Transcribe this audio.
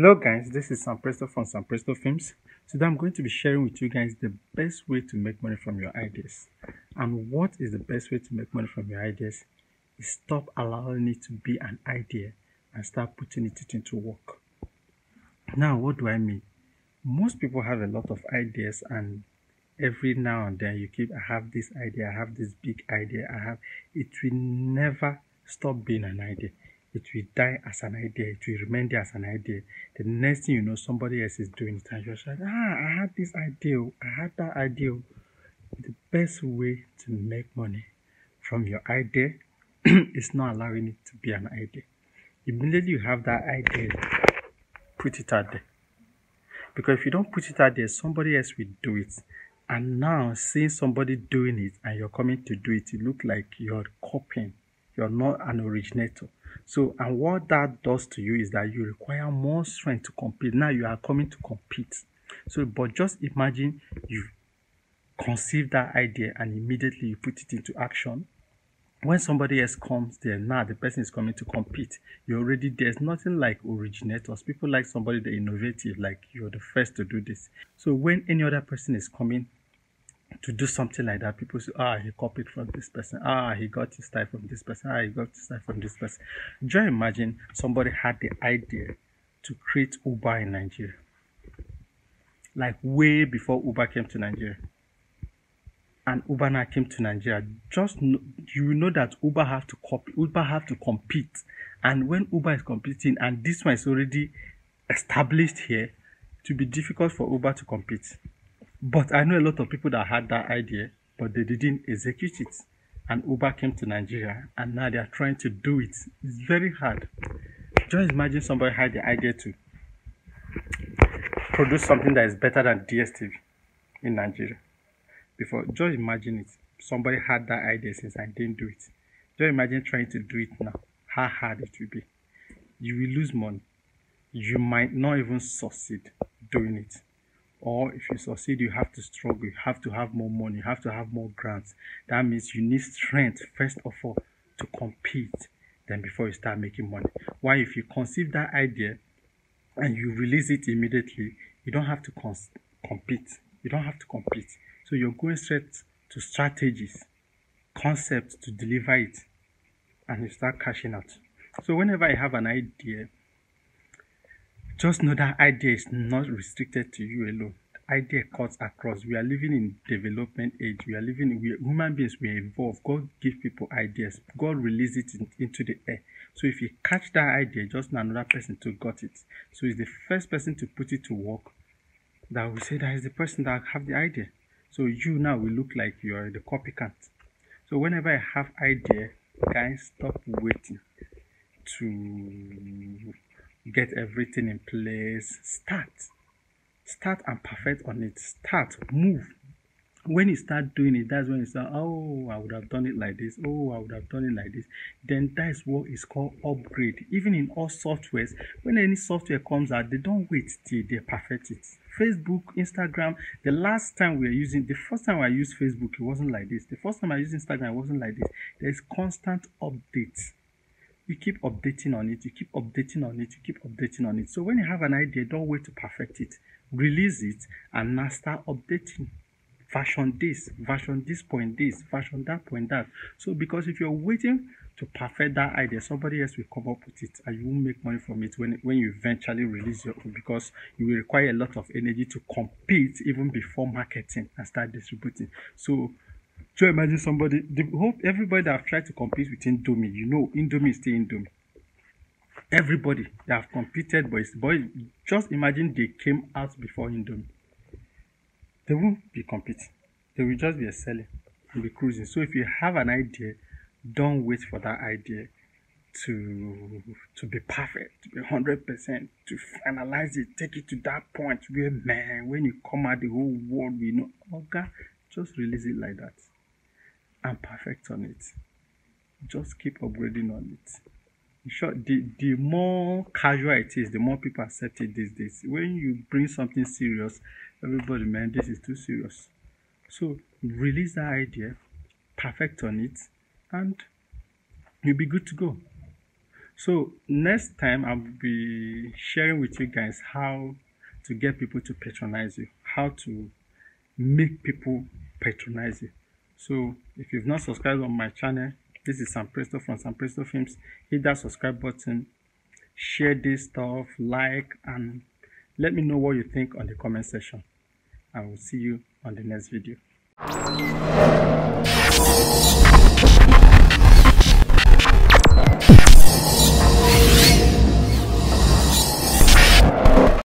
Hello guys, this is Presto from Presto Films. Today I'm going to be sharing with you guys the best way to make money from your ideas. And what is the best way to make money from your ideas? Is stop allowing it to be an idea and start putting it into work. Now, what do I mean? Most people have a lot of ideas, and every now and then you keep, I have this idea, I have this big idea, it will never stop being an idea. It will die as an idea, it will remain there as an idea. The next thing you know, somebody else is doing it, and you're just like, I had this idea, I had that idea. The best way to make money from your idea is not allowing it to be an idea. Immediately you have that idea, put it out there. Because if you don't put it out there, somebody else will do it. And now seeing somebody doing it and you're coming to do it, it looks like you're copying. You're not an originator. So, and what that does to you is that you require more strength to compete. Now you are coming to compete. So, but just imagine you conceive that idea and immediately you put it into action. When somebody else comes there, now the person is coming to compete. You're already there's nothing like originators. People like somebody that innovative, like you're the first to do this. So when any other person is coming to do something like that, people say, he copied from this person. He got his style from this person. He got his style from this person. Just imagine somebody had the idea to create Uber in Nigeria. Like way before Uber came to Nigeria. And Uber now came to Nigeria. You know that Uber have to copy, Uber have to compete. And when Uber is competing and this one is already established here, it will be difficult for Uber to compete. But I know a lot of people that had that idea, but they didn't execute it. And Uber came to Nigeria, and now they are trying to do it. It's very hard. Just imagine somebody had the idea to produce something that is better than DSTV in Nigeria. Before, just imagine it. Somebody had that idea since I didn't do it. Just imagine trying to do it now. How hard it will be. You will lose money. You might not even succeed doing it. Or if you succeed, you have to struggle. You have to have more money. You have to have more grants. That means you need strength, first of all, to compete. Then before you start making money. Why, if you conceive that idea and you release it immediately, you don't have to compete. You don't have to compete. So you're going straight to strategies, concepts to deliver it, and you start cashing out. So whenever I have an idea, just know that idea is not restricted to you alone. The idea cuts across. We are living in development age. We are human beings, we evolve. God give people ideas. God release it into the air. So if you catch that idea, just know another person to got it. So it's the first person to put it to work that we say that is the person that have the idea. So you now will look like you are the copycat. So whenever I have idea, guys, stop waiting to get everything in place. Start and perfect on it. Start, move. When you start doing it, that's when you start, I would have done it like this. I would have done it like this. Then that is what is called upgrade. Even in all softwares, when any software comes out, they don't wait till they perfect it. Facebook, Instagram, the first time I used Facebook, it wasn't like this. The first time I used Instagram, it wasn't like this. There's constant updates. You keep updating on it, you keep updating on it, you keep updating on it. So when you have an idea, don't wait to perfect it. Release it and now start updating. Version this, point this, version that, point that. So because if you're waiting to perfect that idea, somebody else will come up with it and you won't make money from it when you eventually release your own, because you will require a lot of energy to compete even before marketing and start distributing. So imagine everybody that have tried to compete with Indomie, Indomie is still Indomie. Everybody that have competed, but just imagine they came out before Indomie. They won't be competing. They will just be selling and be cruising. So if you have an idea, don't wait for that idea to be perfect, to be 100%, to finalize it, take it to that point where, man, when you come out, the whole world will know. Okay, just release it like that and perfect on it. Just keep upgrading on it. In short, the more casual it is, the more people accept it these days. When you bring something serious, everybody, man, this is too serious. So release that idea, perfect on it, and you'll be good to go. So next time I'll be sharing with you guys how to get people to patronize you, how to make people patronize you. So if you've not subscribed on my channel, this is Sam Presto from Sam Presto Films. Hit that subscribe button, share this stuff, like, and let me know what you think on the comment section. I will see you on the next video.